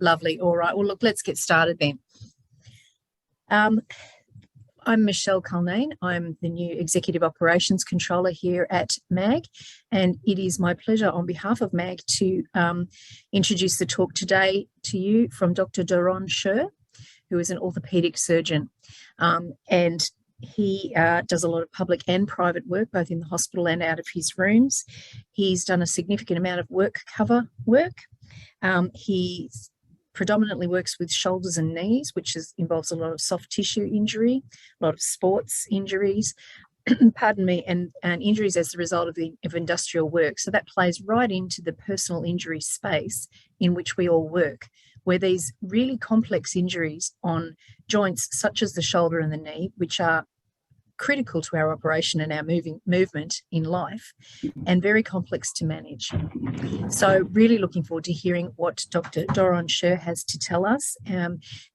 Lovely. All right. Well, look, let's get started then. I'm Michelle Culnane. I'm the new Executive Operations Controller here at MAG, and it is my pleasure on behalf of MAG to introduce the talk today to you from Dr. Doron Sher, who is an orthopedic surgeon. And he does a lot of public and private work, both in the hospital and out of his rooms. He's done a significant amount of work cover work. He predominantly works with shoulders and knees, which involves a lot of soft tissue injury, a lot of sports injuries, pardon me, and injuries as a result of industrial work. So that plays right into the personal injury space in which we all work, where these really complex injuries on joints such as the shoulder and the knee, which are critical to our operation and our movement in life, and very complex to manage. So really looking forward to hearing what Dr. Doron Sher has to tell us.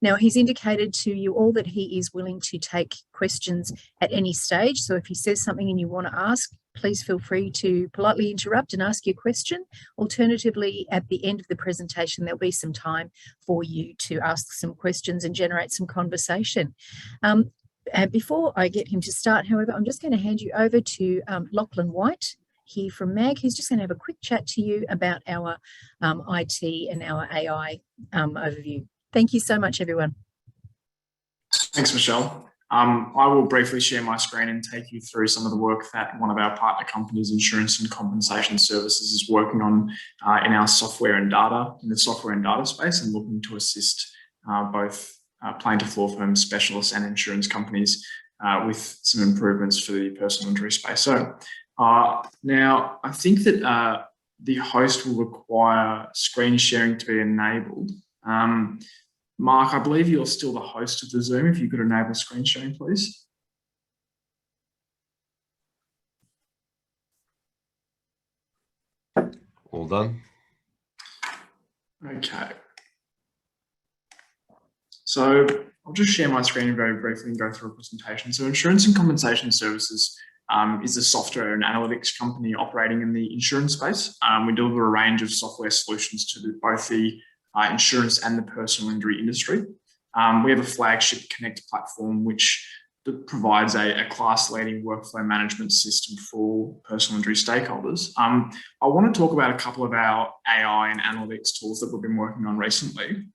Now, he's indicated to you all that he is willing to take questions at any stage. So if he says something and you want to ask, please feel free to politely interrupt and ask your question. Alternatively, at the end of the presentation, there'll be some time for you to ask some questions and generate some conversation. And before I get him to start, however, I'm just going to hand you over to Lachlan White here from MAG, who's just going to have a quick chat to you about our IT and our AI overview. Thank you so much, everyone. Thanks, Michelle. I will briefly share my screen and take you through some of the work that one of our partner companies, Insurance and Compensation Services, is working on in our software and data, in the software and data space, and looking to assist both plaintiff law firms, specialists and insurance companies with some improvements for the personal injury space. So now I think that the host will require screen sharing to be enabled. Mark, I believe you're still the host of the Zoom. If you could enable screen sharing, please. All done. Okay. So I'll just share my screen very briefly and go through a presentation. So Insurance and Compensation Services is a software and analytics company operating in the insurance space. We deliver a range of software solutions to both the insurance and the personal injury industry. We have a flagship Connect platform which provides a class-leading workflow management system for personal injury stakeholders. I want to talk about a couple of our AI and analytics tools that we've been working on recently.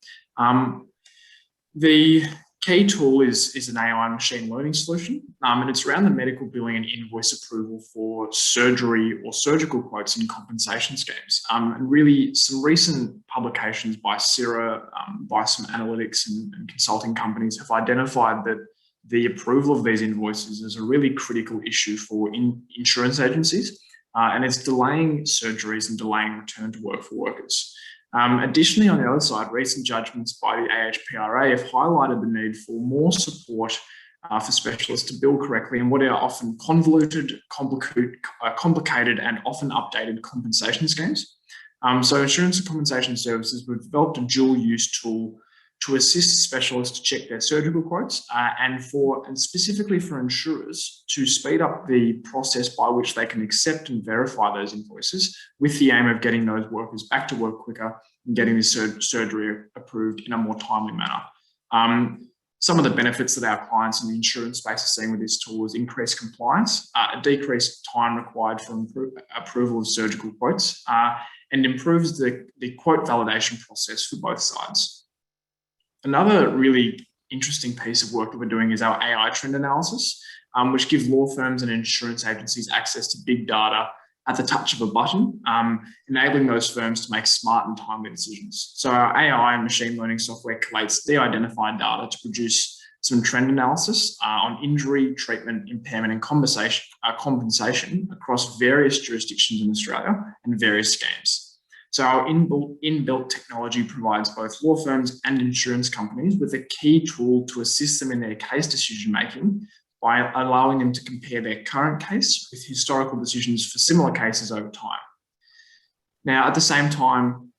The key tool is an AI and machine learning solution, and it's around the medical billing and invoice approval for surgery or surgical quotes and compensation schemes. And really some recent publications by Sher, by some analytics and consulting companies have identified that the approval of these invoices is a really critical issue for insurance agencies, and it's delaying surgeries and delaying return to work for workers. Additionally, on the other side, recent judgments by the AHPRA have highlighted the need for more support for specialists to bill correctly in what are often convoluted, complicated and often updated compensation schemes. So Insurance and Compensation Services, we've developed a dual-use tool to assist specialists to check their surgical quotes and specifically for insurers to speed up the process by which they can accept and verify those invoices with the aim of getting those workers back to work quicker and getting this surgery approved in a more timely manner. Some of the benefits that our clients in the insurance space are seeing with this tool is increased compliance, a decreased time required for approval of surgical quotes, and improves the quote validation process for both sides. Another really interesting piece of work that we're doing is our AI trend analysis, which gives law firms and insurance agencies access to big data at the touch of a button, enabling those firms to make smart and timely decisions. So our AI and machine learning software collates de-identified data to produce some trend analysis on injury, treatment, impairment and compensation across various jurisdictions in Australia and various schemes. So our inbuilt technology provides both law firms and insurance companies with a key tool to assist them in their case decision-making by allowing them to compare their current case with historical decisions for similar cases over time. Now, at the same time,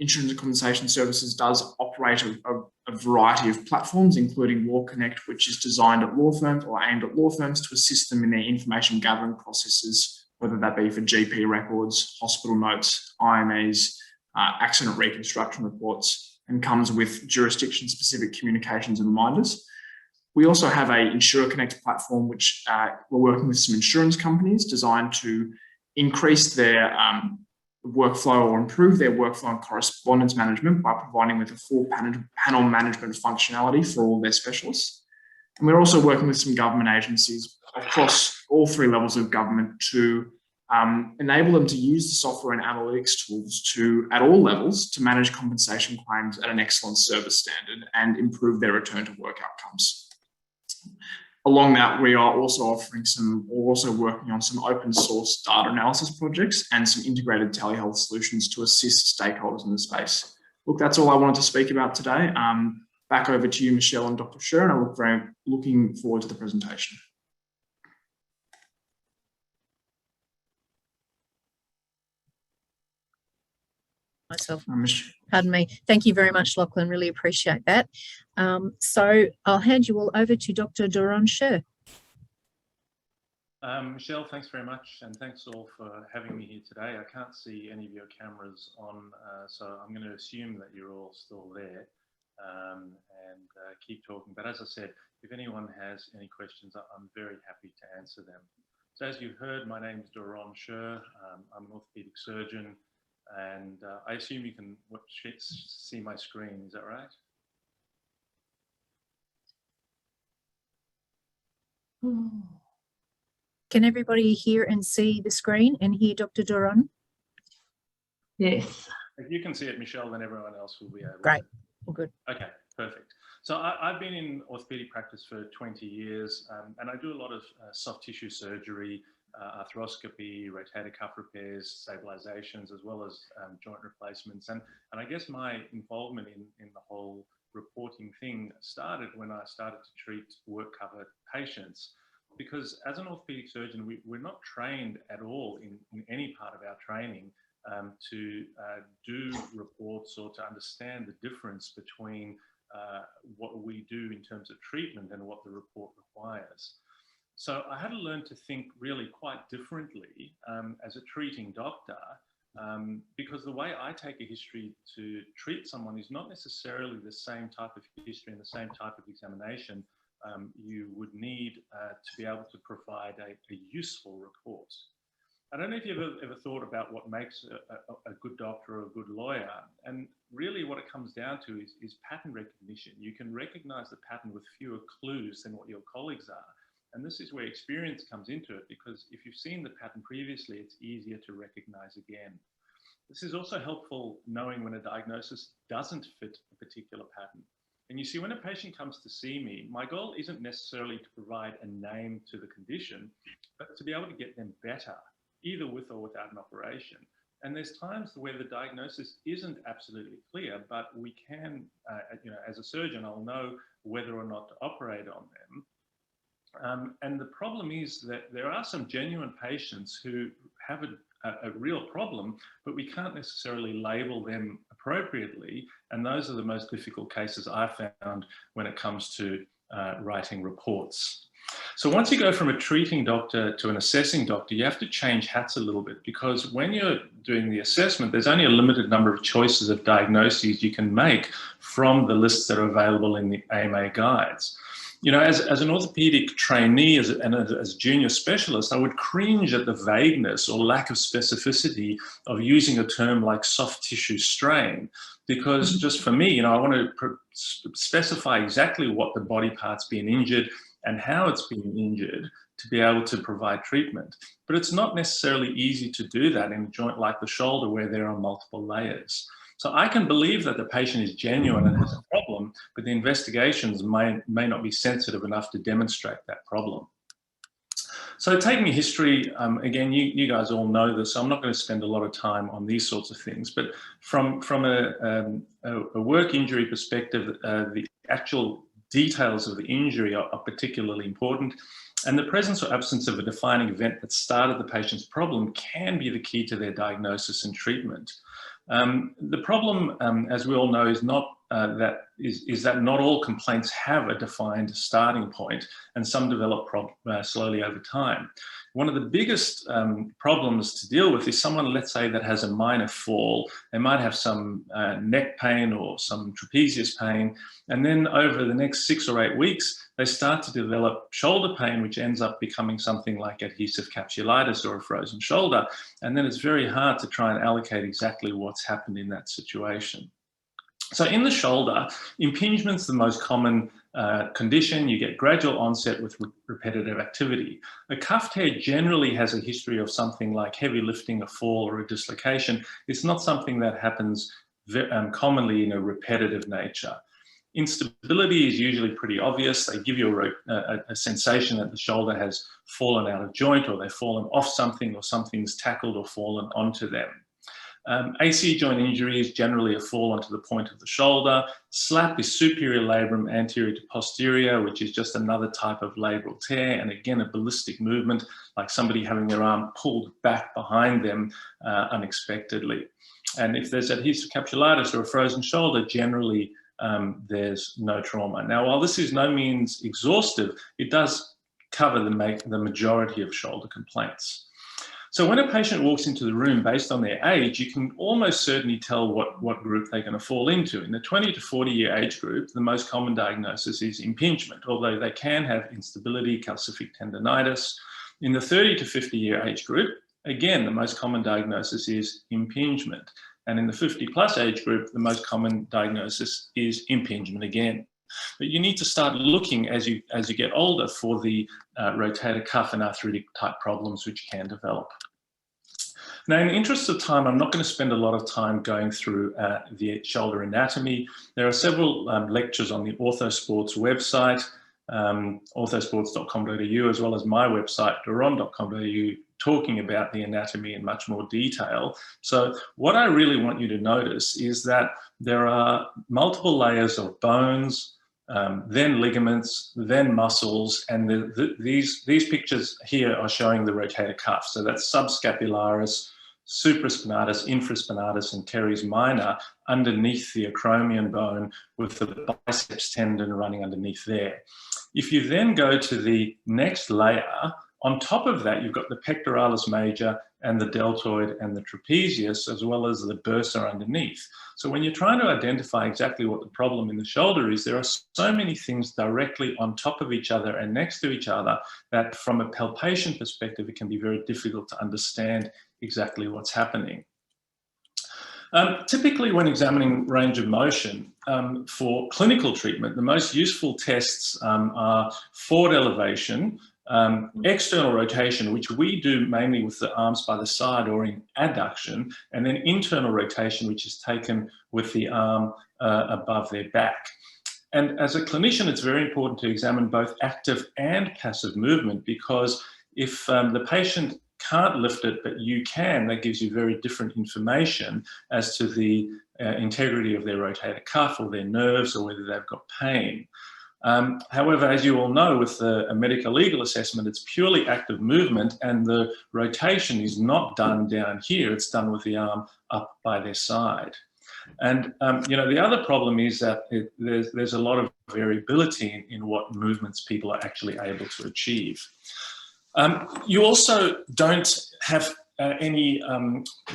Insurance and Compensation Services does operate a variety of platforms, including Law Connect, which is designed at law firms or aimed at law firms to assist them in their information gathering processes, whether that be for GP records, hospital notes, IMEs, accident reconstruction reports, and comes with jurisdiction-specific communications and reminders. We also have a Insurer Connect platform, which we're working with some insurance companies designed to increase their workflow or improve their workflow and correspondence management by providing with a full panel management functionality for all their specialists. And we're also working with some government agencies across all 3 levels of government to enable them to use the software and analytics tools at all levels to manage compensation claims at an excellent service standard and improve their return to work outcomes. Along that, we are also working on some open source data analysis projects and some integrated telehealth solutions to assist stakeholders in the space. Look, that's all I wanted to speak about today. Back over to you, Michelle and Dr. Sher, and I'm looking forward to the presentation. Pardon me. Thank you very much, Lachlan. Really appreciate that. So I'll hand you all over to Dr. Doron Sher. Michelle, thanks very much, and thanks all for having me here today. I can't see any of your cameras on, so I'm going to assume that you're all still there and keep talking. But as I said, if anyone has any questions, I'm very happy to answer them. So as you heard, my name is Doron Sher. I'm an orthopedic surgeon, and I assume you can see my screen. Is that right? Can everybody hear and see the screen and hear Dr. Doron? Yes. If you can see it, Michelle, then everyone else will be able Great. to. All good. Okay, perfect. So I've been in orthopedic practice for 20 years, and I do a lot of soft tissue surgery, arthroscopy, rotator cuff repairs, stabilizations, as well as joint replacements. And I guess my involvement in the whole reporting thing started when I started to treat work cover patients. Because as an orthopedic surgeon, we're not trained at all in any part of our training to do reports or to understand the difference between what we do in terms of treatment and what the report requires. So I had to learn to think really quite differently as a treating doctor, because the way I take a history to treat someone is not necessarily the same type of history and the same type of examination you would need to be able to provide a useful report. I don't know if you've ever thought about what makes a good doctor or a good lawyer. And really what it comes down to is pattern recognition. You can recognize the pattern with fewer clues than what your colleagues are. And this is where experience comes into it, because if you've seen the pattern previously, it's easier to recognize again. This is also helpful knowing when a diagnosis doesn't fit a particular pattern. And you see, when a patient comes to see me, my goal isn't necessarily to provide a name to the condition, but to be able to get them better, either with or without an operation. And there's times where the diagnosis isn't absolutely clear, but we can, as a surgeon, I'll know whether or not to operate on them. And the problem is that there are some genuine patients who have a real problem, but we can't necessarily label them appropriately. And those are the most difficult cases I've found when it comes to writing reports. So once you go from a treating doctor to an assessing doctor, you have to change hats a little bit, because when you're doing the assessment, there's only a limited number of choices of diagnoses you can make from the lists that are available in the AMA guides. You know, as an orthopedic trainee and as a junior specialist, I would cringe at the vagueness or lack of specificity of using a term like soft tissue strain, because just for me, I want to specify exactly what the body part's being injured and how it's being injured to be able to provide treatment. But it's not necessarily easy to do that in a joint like the shoulder, where there are multiple layers. So I can believe that the patient is genuine and has a problem, but the investigations may not be sensitive enough to demonstrate that problem. So taking a history, again, you guys all know this, so I'm not going to spend a lot of time on these sorts of things, but from a work injury perspective, the actual details of the injury are particularly important, and the presence or absence of a defining event that started the patient's problem can be the key to their diagnosis and treatment. The problem, as we all know, is not that not all complaints have a defined starting point, and some develop slowly over time. One of the biggest problems to deal with is someone, let's say, that has a minor fall. They might have some neck pain or some trapezius pain, and then over the next 6 or 8 weeks, they start to develop shoulder pain, which ends up becoming something like adhesive capsulitis or a frozen shoulder. And then it's very hard to try and allocate exactly what's happened in that situation. So in the shoulder, impingement's the most common condition. You get gradual onset with repetitive activity. A cuff tear generally has a history of something like heavy lifting, a fall, or a dislocation. It's not something that happens commonly in a repetitive nature. Instability is usually pretty obvious. They give you a sensation that the shoulder has fallen out of joint, or they've fallen off something, or something's tackled or fallen onto them. AC joint injury is generally a fall onto the point of the shoulder. SLAP is superior labrum anterior to posterior, which is just another type of labral tear, and again, a ballistic movement, like somebody having their arm pulled back behind them unexpectedly. And if there's adhesive capsulitis or a frozen shoulder, generally there's no trauma. Now, while this is no means exhaustive, it does cover the majority of shoulder complaints. So when a patient walks into the room, based on their age, you can almost certainly tell what group they're going to fall into. In the 20 to 40-year age group, the most common diagnosis is impingement, although they can have instability, calcific tendonitis. In the 30 to 50-year age group, again, the most common diagnosis is impingement. And in the 50-plus age group, the most common diagnosis is impingement again. But you need to start looking as you get older for the rotator cuff and arthritic type problems which can develop. Now, in the interest of time, I'm not going to spend a lot of time going through the shoulder anatomy. There are several lectures on the Orthosports website, orthosports.com.au, as well as my website, doron.com.au, talking about the anatomy in much more detail. So what I really want you to notice is that there are multiple layers of bones, then ligaments, then muscles, and these pictures here are showing the rotator cuff. So that's subscapularis, supraspinatus, infraspinatus, and teres minor underneath the acromion bone, with the biceps tendon running underneath there. If you then go to the next layer, on top of that, you've got the pectoralis major and the deltoid and the trapezius, as well as the bursa underneath. So when you're trying to identify exactly what the problem in the shoulder is, there are so many things directly on top of each other and next to each other that from a palpation perspective, it can be very difficult to understand exactly what's happening. Typically, when examining range of motion for clinical treatment, the most useful tests are forward elevation, external rotation, which we do mainly with the arms by the side or in adduction, and then internal rotation, which is taken with the arm above their back. And as a clinician, it's very important to examine both active and passive movement, because if the patient can't lift it, but you can, that gives you very different information as to the integrity of their rotator cuff or their nerves, or whether they've got pain. However, as you all know, with a medical legal assessment, it's purely active movement, and the rotation is not done down here. It's done with the arm up by their side. And, you know, the other problem is that there's a lot of variability in what movements people are actually able to achieve. You also don't have any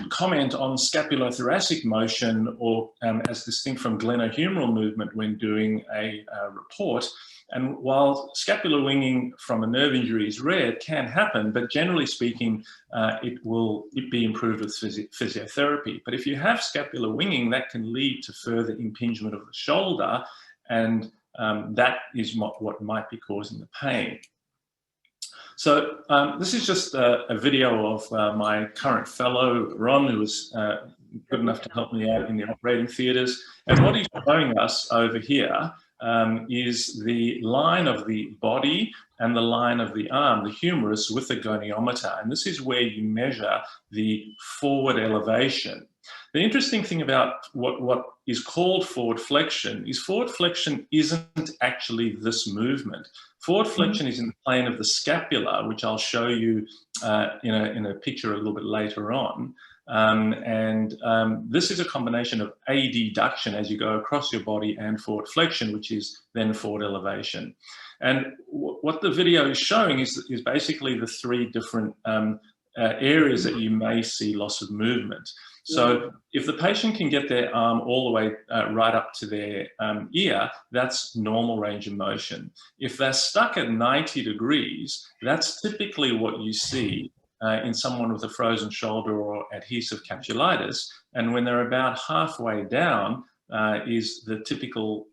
comment on scapulothoracic motion, or as distinct from glenohumeral movement when doing a report. And while scapular winging from a nerve injury is rare, it can happen, but generally speaking, it will be improved with physiotherapy. But if you have scapular winging, that can lead to further impingement of the shoulder, and that is what might be causing the pain. So this is just a video of my current fellow, Ron, who was good enough to help me out in the operating theatres. And what he's showing us over here is the line of the body and the line of the arm, the humerus, with the goniometer. And this is where you measure the forward elevation. The interesting thing about what is called forward flexion isn't actually this movement. Forward flexion is in the plane of the scapula, which I'll show you in a picture a little bit later on. This is a combination of adduction as you go across your body and forward flexion, which is then forward elevation. And what the video is showing is basically the three different areas that you may see loss of movement. So if the patient can get their arm all the way right up to their ear, that's normal range of motion. If they're stuck at 90 degrees, that's typically what you see in someone with a frozen shoulder or adhesive capsulitis. And when they're about halfway down is the typical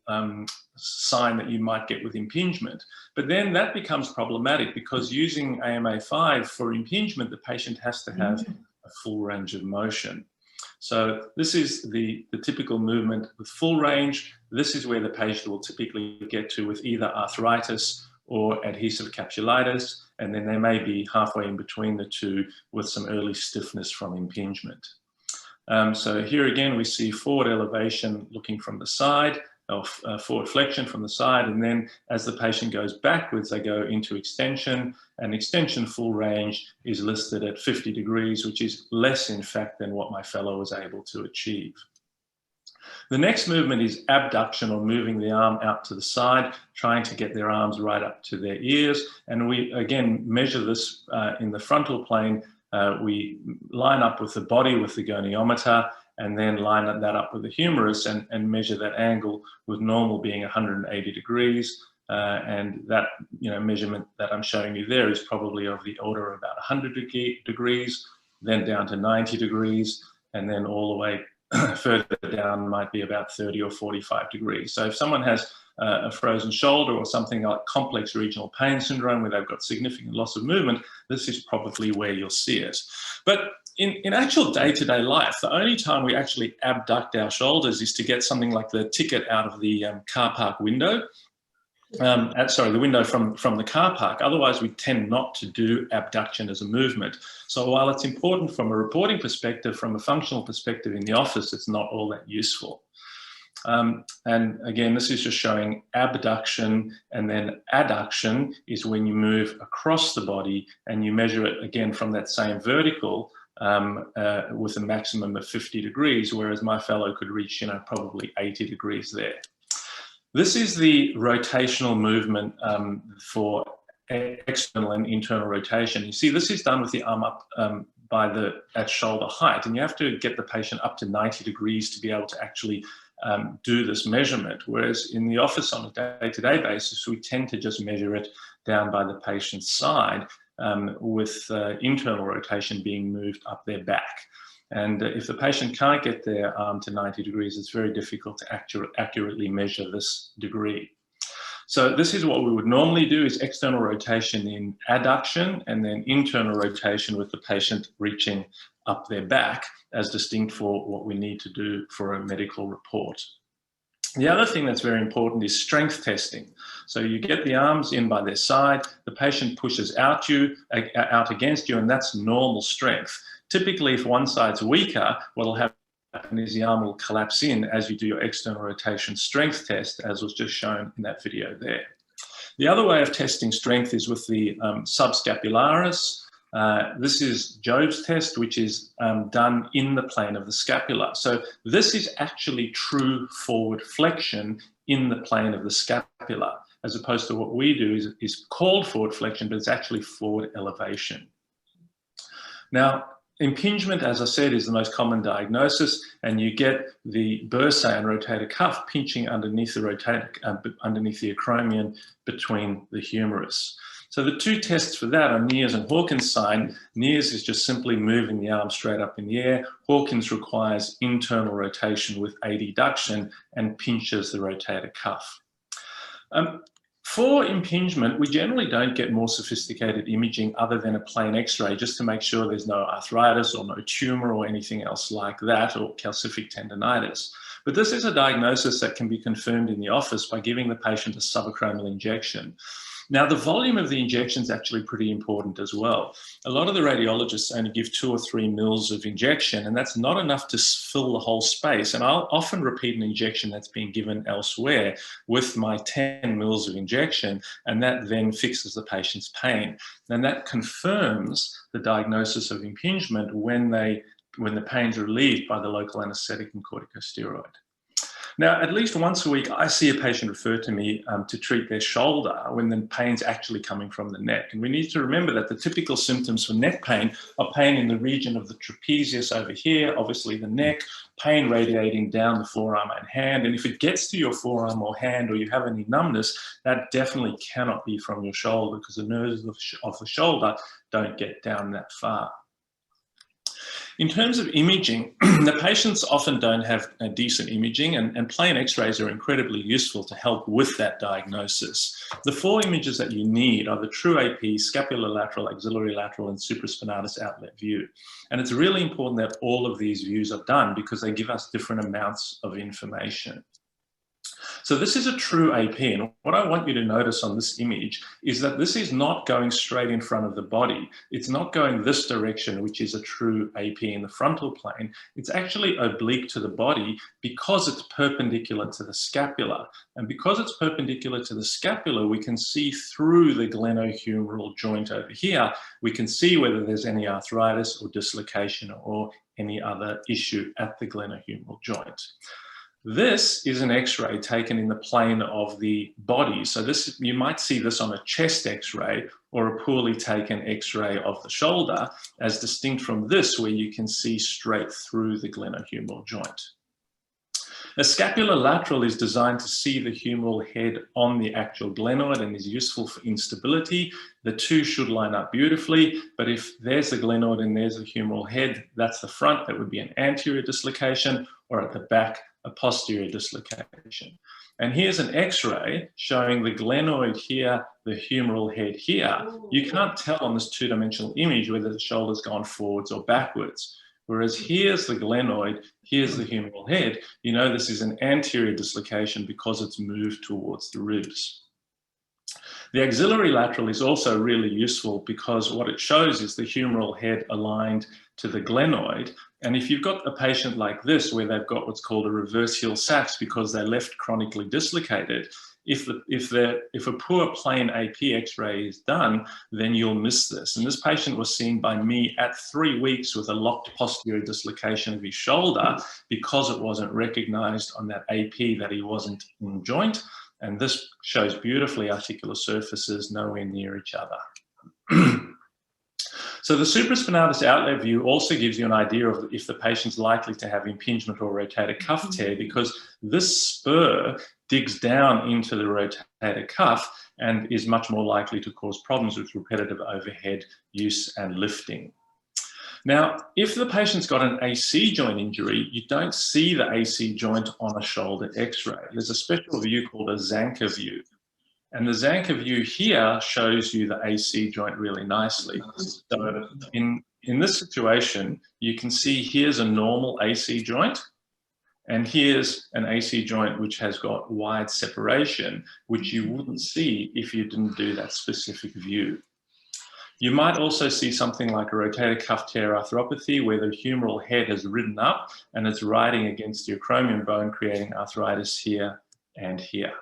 sign that you might get with impingement. But then that becomes problematic because using AMA5 for impingement, the patient has to have a full range of motion. So this is the typical movement with full range. This is where the patient will typically get to with either arthritis or adhesive capsulitis, and then they may be halfway in between the two with some early stiffness from impingement. So here again, we see forward elevation looking from the side, or forward flexion from the side, and then as the patient goes backwards, they go into extension, and extension full range is listed at 50 degrees, which is less in fact than what my fellow was able to achieve. The next movement is abduction, or moving the arm out to the side, trying to get their arms right up to their ears. And we again measure this in the frontal plane. We line up with the body with the goniometer, and then line that up with the humerus and measure that angle, with normal being 180 degrees. And that measurement that I'm showing you there is probably of the order of about 100 degrees, then down to 90 degrees, and then all the way further down might be about 30 or 45 degrees. So if someone has a frozen shoulder or something like complex regional pain syndrome where they've got significant loss of movement, this is probably where you'll see it. But in actual day-to-day life, the only time we actually abduct our shoulders is to get something like the ticket out of the car park window. The window from the car park. Otherwise, we tend not to do abduction as a movement. So while it's important from a reporting perspective, from a functional perspective in the office, it's not all that useful. And again, this is just showing abduction, and then adduction is when you move across the body and you measure it again from that same vertical with a maximum of 50 degrees, whereas my fellow could reach, probably 80 degrees there. This is the rotational movement for external and internal rotation. You see, this is done with the arm up at shoulder height, and you have to get the patient up to 90 degrees to be able to actually do this measurement. Whereas in the office on a day-to-day basis, we tend to just measure it down by the patient's side with internal rotation being moved up their back. And if the patient can't get their arm to 90 degrees, it's very difficult to accurately measure this degree. So this is what we would normally do, is external rotation in adduction, and then internal rotation with the patient reaching up their back, as distinct for what we need to do for a medical report. The other thing that's very important is strength testing. So you get the arms in by their side, the patient pushes out against you, and that's normal strength. Typically, if one side's weaker, what will happen is the arm will collapse in as you do your external rotation strength test, as was just shown in that video there. The other way of testing strength is with the subscapularis. This is Job's test, which is done in the plane of the scapula. So this is actually true forward flexion in the plane of the scapula, as opposed to what we do is called forward flexion, but it's actually forward elevation. Now, impingement, as I said, is the most common diagnosis, and you get the bursae and rotator cuff pinching underneath the underneath the acromion between the humerus. So the two tests for that are Neers and Hawkins sign. Neers is just simply moving the arm straight up in the air. Hawkins requires internal rotation with adduction and pinches the rotator cuff. For impingement, we generally don't get more sophisticated imaging other than a plain X-ray, just to make sure there's no arthritis or no tumor or anything else like that, or calcific tendonitis. But this is a diagnosis that can be confirmed in the office by giving the patient a subacromial injection. Now, the volume of the injection is actually pretty important as well. A lot of the radiologists only give 2 or 3 mils of injection, and that's not enough to fill the whole space. And I'll often repeat an injection that's been given elsewhere with my 10 mils of injection, and that then fixes the patient's pain. And that confirms the diagnosis of impingement when they the pain's relieved by the local anesthetic and corticosteroid. Now, at least once a week, I see a patient refer to me to treat their shoulder when the pain's actually coming from the neck. And we need to remember that the typical symptoms for neck pain are pain in the region of the trapezius over here, obviously the neck, pain radiating down the forearm and hand. And if it gets to your forearm or hand, or you have any numbness, that definitely cannot be from your shoulder, because the nerves of the shoulder don't get down that far. In terms of imaging, the patients often don't have decent imaging, and plain x-rays are incredibly useful to help with that diagnosis. The 4 images that you need are the true AP, scapular lateral, axillary lateral, and supraspinatus outlet view. And it's really important that all of these views are done, because they give us different amounts of information. So this is a true AP, and what I want you to notice on this image is that this is not going straight in front of the body. It's not going this direction, which is a true AP in the frontal plane. It's actually oblique to the body because it's perpendicular to the scapula. And because it's perpendicular to the scapula, we can see through the glenohumeral joint over here. We can see whether there's any arthritis or dislocation or any other issue at the glenohumeral joint. This is an x-ray taken in the plane of the body. So this, you might see this on a chest x-ray or a poorly taken x-ray of the shoulder, as distinct from this, where you can see straight through the glenohumeral joint. A scapula lateral is designed to see the humeral head on the actual glenoid and is useful for instability. The two should line up beautifully, but if there's the glenoid and there's the humeral head, that's the front, that would be an anterior dislocation, or at the back, a posterior dislocation. And here's an x-ray showing the glenoid here, the humeral head here. You can't tell on this two-dimensional image whether the shoulder's gone forwards or backwards. Whereas here's the glenoid, here's the humeral head. You know this is an anterior dislocation because it's moved towards the ribs. The axillary lateral is also really useful because what it shows is the humeral head aligned to the glenoid. And if you've got a patient like this, where they've got what's called a reverse heel saps because they're left chronically dislocated, if a poor plain AP x-ray is done, then you'll miss this. And this patient was seen by me at 3 weeks with a locked posterior dislocation of his shoulder because it wasn't recognized on that AP that he wasn't in joint. And this shows beautifully articular surfaces nowhere near each other. So the supraspinatus outlet view also gives you an idea of if the patient's likely to have impingement or rotator cuff tear, because this spur digs down into the rotator cuff and is much more likely to cause problems with repetitive overhead use and lifting. Now, if the patient's got an AC joint injury, you don't see the AC joint on a shoulder x-ray. There's a special view called a Zanker view. And the Zanker view here shows you the AC joint really nicely. So in this situation, you can see here's a normal AC joint, and here's an AC joint which has got wide separation, which you wouldn't see if you didn't do that specific view. You might also see something like a rotator cuff tear arthropathy, where the humeral head has ridden up and it's riding against the acromion bone, creating arthritis here and here.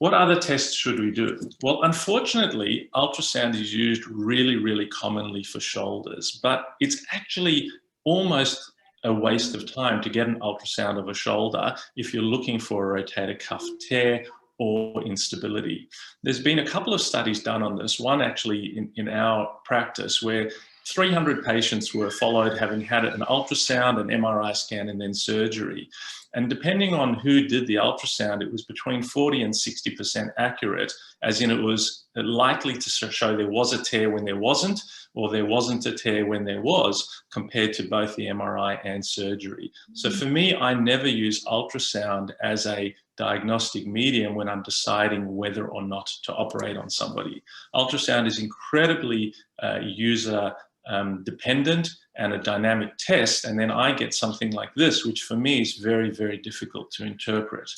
What other tests should we do? Well, unfortunately, ultrasound is used really, really commonly for shoulders, but it's actually almost a waste of time to get an ultrasound of a shoulder if you're looking for a rotator cuff tear or instability. There's been a couple of studies done on this, one actually in our practice, where 300 patients were followed having had an ultrasound, an MRI scan, and then surgery. And depending on who did the ultrasound, it was between 40 and 60% accurate, as in it was likely to show there was a tear when there wasn't, or there wasn't a tear when there was, compared to both the MRI and surgery. So for me, I never use ultrasound as a diagnostic medium when I'm deciding whether or not to operate on somebody. Ultrasound is incredibly user dependent and a dynamic test, and then I get something like this, which for me is very, very difficult to interpret.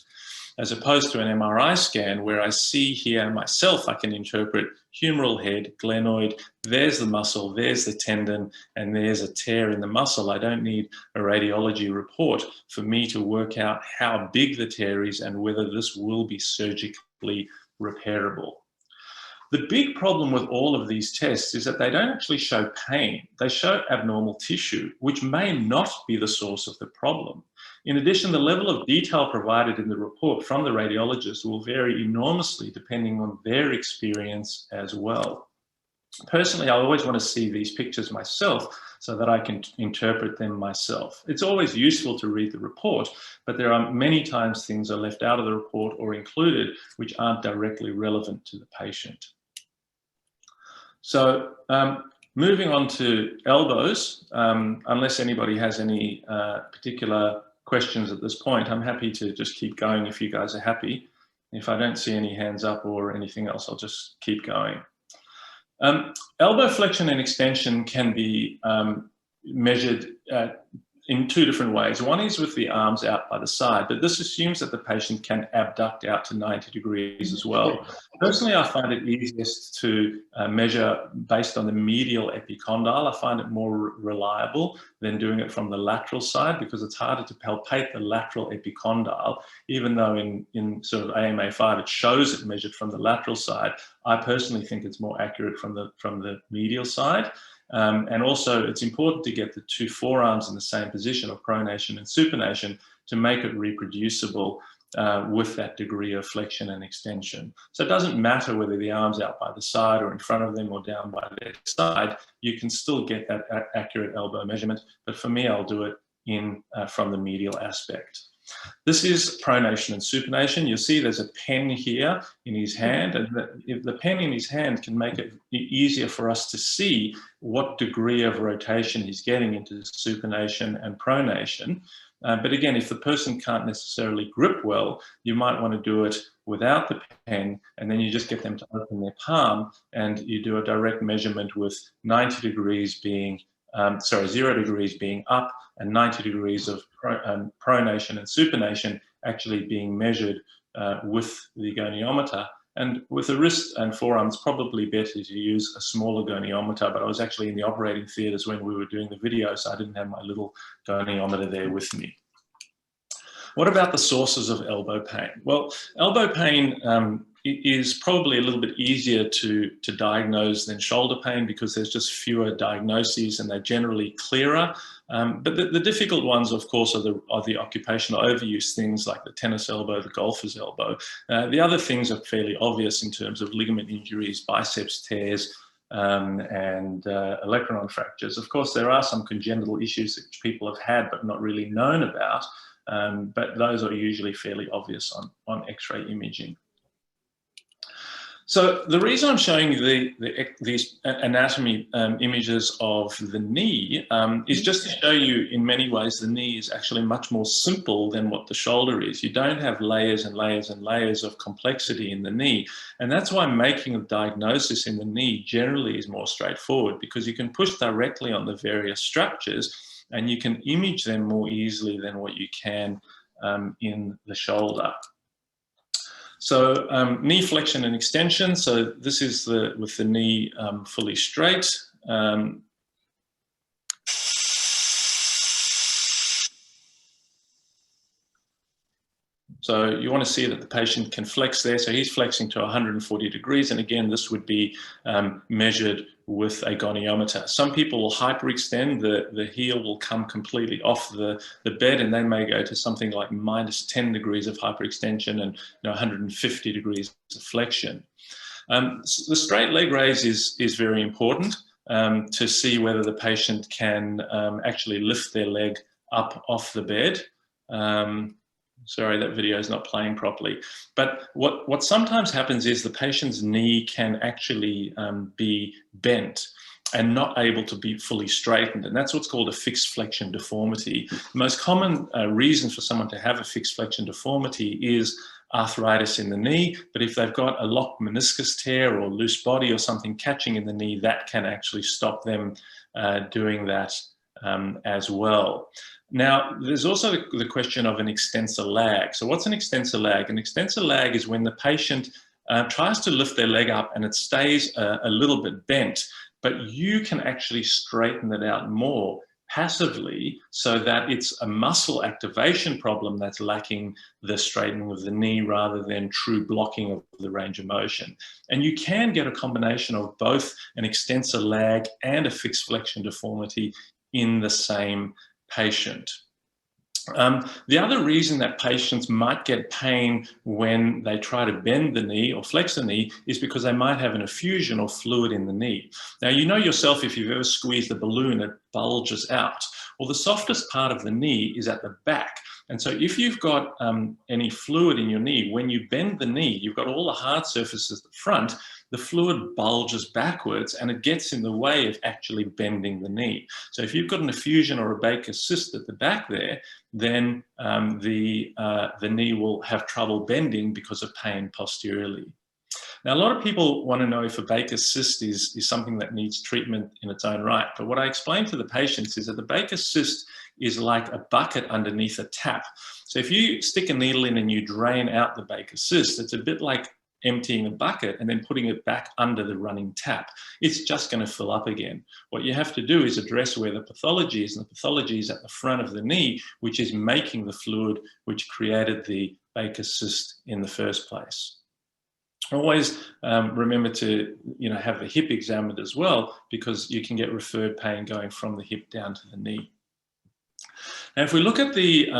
As opposed to an MRI scan where I see here myself, I can interpret humeral head, glenoid, there's the muscle, there's the tendon, and there's a tear in the muscle. I don't need a radiology report for me to work out how big the tear is and whether this will be surgically repairable. The big problem with all of these tests is that they don't actually show pain. They show abnormal tissue, which may not be the source of the problem. In addition, the level of detail provided in the report from the radiologist will vary enormously depending on their experience as well. Personally, I always want to see these pictures myself so that I can interpret them myself. It's always useful to read the report, but there are many times things are left out of the report or included which aren't directly relevant to the patient. So moving on to elbows, unless anybody has any particular questions at this point, I'm happy to just keep going if you guys are happy. If I don't see any hands up or anything else, I'll just keep going. Elbow flexion and extension can be measured in two different ways. One is with the arms out by the side, but this assumes that the patient can abduct out to 90 degrees as well. Personally, I find it easiest to measure based on the medial epicondyle. I find it more reliable than doing it from the lateral side because it's harder to palpate the lateral epicondyle, even though in sort of AMA5 it shows it measured from the lateral side. I personally think it's more accurate from the medial side. And also, it's important to get the two forearms in the same position of pronation and supination to make it reproducible with that degree of flexion and extension. So it doesn't matter whether the arm's out by the side or in front of them or down by their side, you can still get that accurate elbow measurement. But for me, I'll do it from the medial aspect. This is pronation and supination. You'll see there's a pen here in his hand, and the pen in his hand can make it easier for us to see what degree of rotation he's getting into supination and pronation. But again, if the person can't necessarily grip well, you might want to do it without the pen, and then you just get them to open their palm and you do a direct measurement with 90 degrees being 0 degrees being up and 90 degrees of pronation and supination actually being measured with the goniometer. And with the wrist and forearm, it's probably better to use a smaller goniometer, but I was actually in the operating theatres when we were doing the video, so I didn't have my little goniometer there with me. What about the sources of elbow pain? Well, elbow pain is probably a little bit easier to diagnose than shoulder pain because there's just fewer diagnoses and they're generally clearer. But the difficult ones, of course, are the occupational overuse things like the tennis elbow, the golfer's elbow. The other things are fairly obvious in terms of ligament injuries, biceps tears, and olecranon fractures. Of course, there are some congenital issues that people have had but not really known about, but those are usually fairly obvious on X-ray imaging. So the reason I'm showing you these anatomy images of the knee is just to show you in many ways the knee is actually much more simple than what the shoulder is. You don't have layers and layers and layers of complexity in the knee. And that's why making a diagnosis in the knee generally is more straightforward because you can push directly on the various structures and you can image them more easily than what you can in the shoulder. So knee flexion and extension. So this is with the knee fully straight. So you want to see that the patient can flex there. So he's flexing to 140 degrees. And again, this would be measured with a goniometer. Some people will hyperextend, the heel will come completely off the bed and they may go to something like -10 degrees of hyperextension and 150 degrees of flexion. So the straight leg raise is very important to see whether the patient can actually lift their leg up off the bed. Sorry, that video is not playing properly. But what sometimes happens is the patient's knee can actually be bent and not able to be fully straightened. And that's what's called a fixed flexion deformity. The most common reason for someone to have a fixed flexion deformity is arthritis in the knee. But if they've got a locked meniscus tear or loose body or something catching in the knee, that can actually stop them doing that as well. Now, there's also the question of an extensor lag. So what's an extensor lag? An extensor lag is when the patient tries to lift their leg up and it stays a little bit bent, but you can actually straighten it out more passively, so that it's a muscle activation problem that's lacking the straightening of the knee rather than true blocking of the range of motion. And you can get a combination of both an extensor lag and a fixed flexion deformity in the same patient. The other reason that patients might get pain when they try to bend the knee or flex the knee is because they might have an effusion or fluid in the knee. Now, you know yourself, if you've ever squeezed a balloon, it bulges out. Well, the softest part of the knee is at the back. And so if you've got any fluid in your knee, when you bend the knee, you've got all the hard surfaces at the front, the fluid bulges backwards and it gets in the way of actually bending the knee. So if you've got an effusion or a Baker's cyst at the back there, then the knee will have trouble bending because of pain posteriorly. Now, a lot of people want to know if a Baker's cyst is something that needs treatment in its own right. But what I explain to the patients is that the Baker's cyst is like a bucket underneath a tap. So if you stick a needle in and you drain out the Baker's cyst, it's a bit like emptying a bucket and then putting it back under the running tap. It's just going to fill up again. What you have to do is address where the pathology is, and the pathology is at the front of the knee, which is making the fluid which created the Baker's cyst in the first place. Always remember to have the hip examined as well, because you can get referred pain going from the hip down to the knee. Now, if we look at the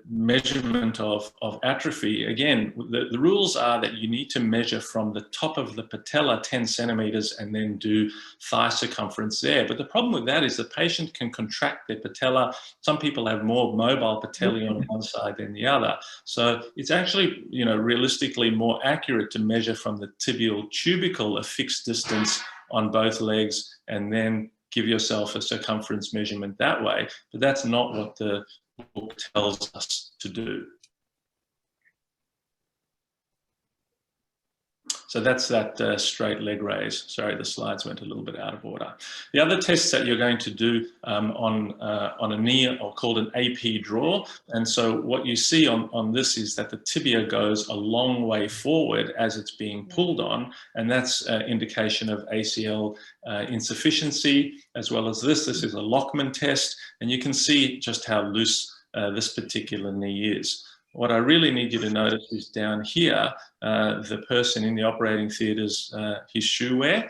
measurement of atrophy, again, the rules are that you need to measure from the top of the patella 10 centimeters and then do thigh circumference there. But the problem with that is the patient can contract their patella. Some people have more mobile patellae on one side than the other. So it's actually, realistically more accurate to measure from the tibial tubercle a fixed distance on both legs and then give yourself a circumference measurement that way, but that's not what the book tells us to do. So that's that straight leg raise. Sorry, the slides went a little bit out of order. The other tests that you're going to do on a knee are called an AP draw. And so what you see on this is that the tibia goes a long way forward as it's being pulled on, and that's an indication of ACL insufficiency, as well as this. This is a Lockman test, and you can see just how loose this particular knee is. What I really need you to notice is down here, the person in the operating theatre's his shoe wear.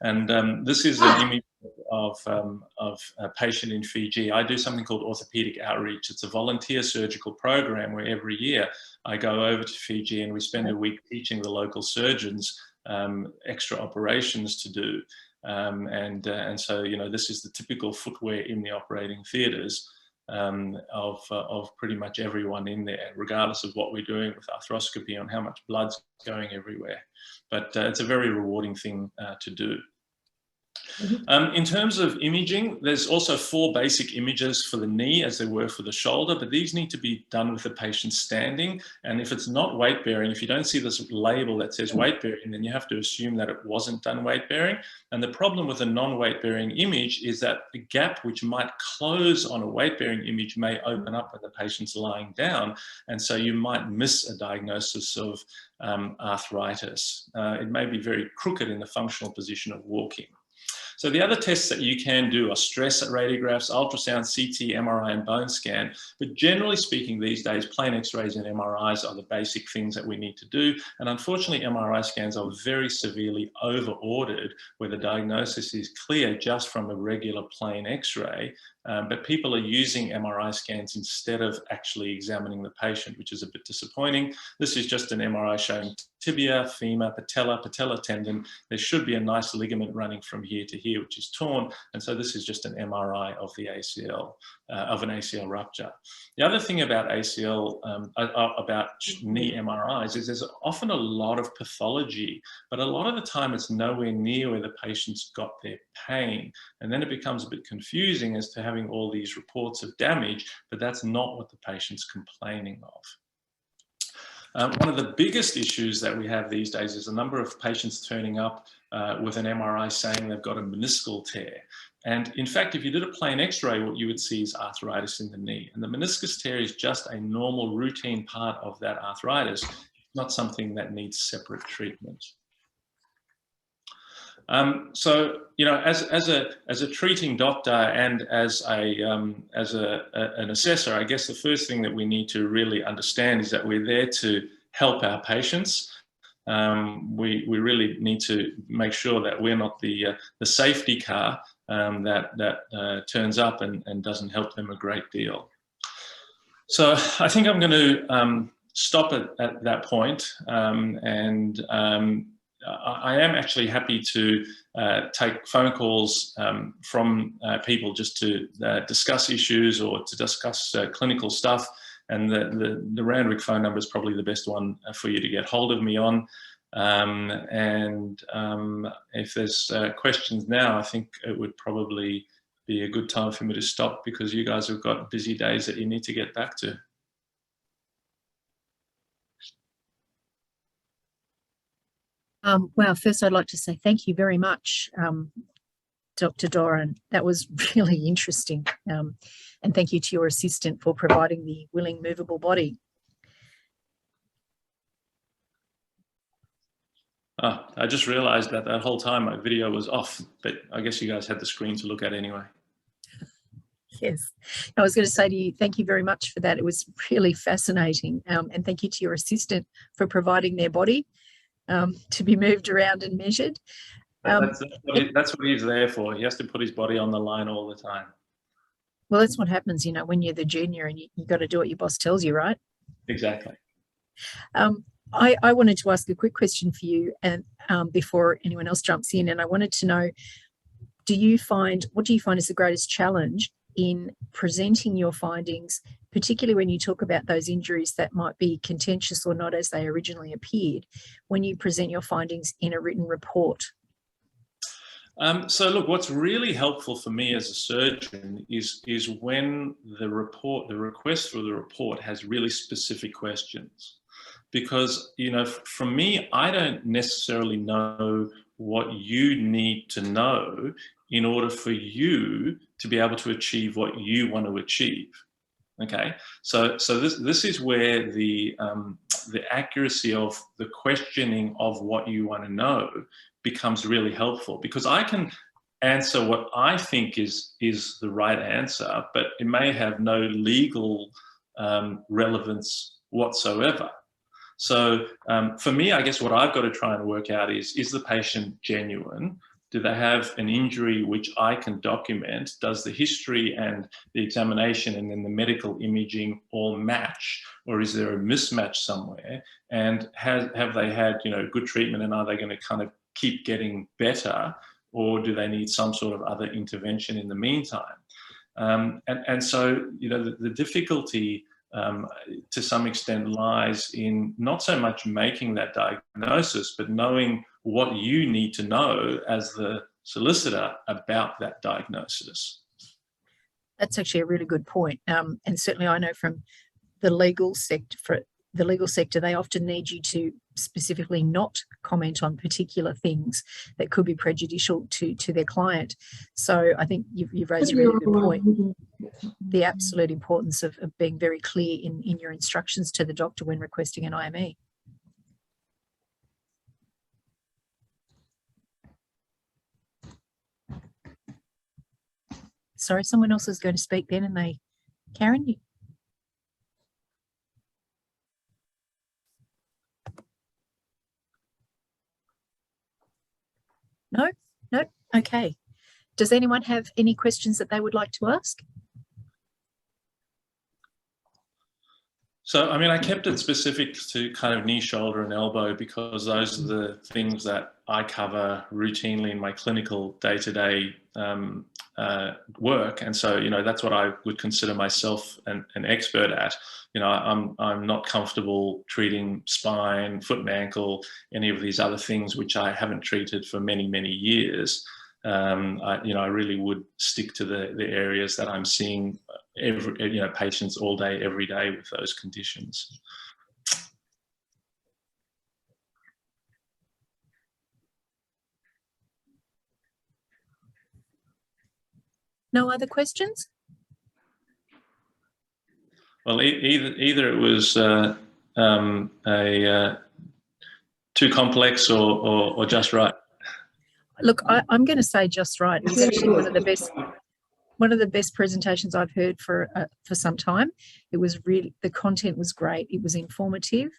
And this is an image of a patient in Fiji. I do something called orthopedic outreach. It's a volunteer surgical program where every year I go over to Fiji and we spend a week teaching the local surgeons extra operations to do. And so, this is the typical footwear in the operating theatres. Of pretty much everyone in there, regardless of what we're doing with arthroscopy, on how much blood's going everywhere. But it's a very rewarding thing to do. In terms of imaging, there's also 4 basic images for the knee as there were for the shoulder, but these need to be done with the patient standing. And if it's not weight bearing, if you don't see this label that says weight bearing, then you have to assume that it wasn't done weight bearing. And the problem with a non-weight bearing image is that the gap which might close on a weight bearing image may open up when the patient's lying down. And so you might miss a diagnosis of arthritis. It may be very crooked in the functional position of walking. So the other tests that you can do are stress radiographs, ultrasound, CT, MRI, and bone scan. But generally speaking, these days, plain X-rays and MRIs are the basic things that we need to do. And unfortunately, MRI scans are very severely over-ordered, where the diagnosis is clear just from a regular plain X-ray. But people are using MRI scans instead of actually examining the patient, which is a bit disappointing. This is just an MRI showing tibia, femur, patella tendon. There should be a nice ligament running from here to here, which is torn. And so this is just an MRI of the ACL, of an ACL rupture. The other thing about ACL, about knee MRIs is there's often a lot of pathology, but a lot of the time it's nowhere near where the patient's got their pain. And then it becomes a bit confusing as to having all these reports of damage, but that's not what the patient's complaining of. One of the biggest issues that we have these days is a number of patients turning up with an MRI saying they've got a meniscal tear. And in fact, if you did a plain X-ray, what you would see is arthritis in the knee. And the meniscus tear is just a normal routine part of that arthritis, not something that needs separate treatment. So, you know, as a treating doctor and as an assessor, I guess the first thing that we need to really understand is that we're there to help our patients. We really need to make sure that we're not the safety car that turns up and doesn't help them a great deal. So I think I'm going to stop at that point, and I am actually happy to take phone calls from people just to discuss issues or to discuss clinical stuff. And the Randwick phone number is probably the best one for you to get hold of me on. If there's questions now, I think it would probably be a good time for me to stop, because you guys have got busy days that you need to get back to. Well, first I'd like to say thank you very much, Dr. Doron. That was really interesting. And thank you to your assistant for providing the willing movable body. Oh, I just realized that whole time my video was off, but I guess you guys had the screen to look at anyway. Yes, I was going to say to you, thank you very much for that. It was really fascinating. And thank you to your assistant for providing their body to be moved around and measured. That's what he's there for. He has to put his body on the line all the time. Well, that's what happens, you know, when you're the junior and you got to do what your boss tells you, right? Exactly. I wanted to ask a quick question for you, and before anyone else jumps in, and I wanted to know, what do you find is the greatest challenge in presenting your findings, particularly when you talk about those injuries that might be contentious or not as they originally appeared, when you present your findings in a written report? So look, what's really helpful for me as a surgeon is when the request for the report has really specific questions. Because, you know, from me, I don't necessarily know what you need to know in order for you to be able to achieve what you want to achieve. Okay, so this is where the accuracy of the questioning of what you want to know becomes really helpful, because I can answer what I think is the right answer, but it may have no legal relevance whatsoever. So for me, I guess what I've got to try and work out is the patient genuine? Do they have an injury which I can document? Does the history and the examination and then the medical imaging all match? Or is there a mismatch somewhere? And have they had, you know, good treatment, and are they going to kind of keep getting better? Or do they need some sort of other intervention in the meantime? And so, you know, the difficulty to some extent lies in not so much making that diagnosis, but knowing what you need to know as the solicitor about that diagnosis. That's actually a really good point. And certainly I know from the legal sector, they often need you to specifically not comment on particular things that could be prejudicial to their client. So I think you've raised a really good point. The absolute importance of being very clear in your instructions to the doctor when requesting an IME. Sorry, someone else is going to speak then, and Karen, you. No? Okay. Does anyone have any questions that they would like to ask? So, I mean, I kept it specific to kind of knee, shoulder, and elbow, because those are the things that I cover routinely in my clinical day-to-day work. And so, you know, that's what I would consider myself an expert at. You know, I'm not comfortable treating spine, foot and ankle, any of these other things which I haven't treated for many, many years. I really would stick to the areas that I'm seeing patients all day, every day with those conditions. No other questions? Well, either it was too complex or just right. Look, I'm going to say just right. It was actually one of the best presentations I've heard for some time. It was really, the content was great. It was informative.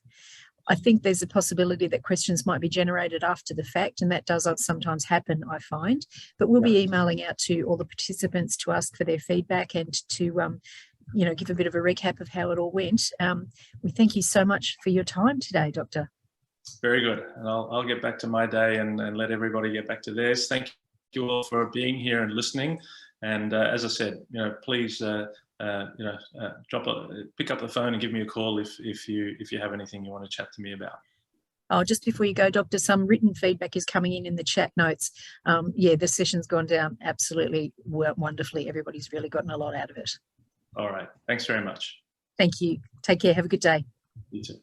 I think there's a possibility that questions might be generated after the fact, and that does sometimes happen, I find. But we'll be emailing out to all the participants to ask for their feedback and to, you know, give a bit of a recap of how it all went. We thank you so much for your time today, Doctor. Very good. And I'll get back to my day and let everybody get back to theirs. Thank you all for being here and listening. And as I said, you know, please, pick up the phone and give me a call if you have anything you want to chat to me about. Oh, just before you go, Doctor, some written feedback is coming in the chat notes. Yeah, the session's gone down absolutely wonderfully. Everybody's really gotten a lot out of it. All right. Thanks very much. Thank you. Take care. Have a good day. You too.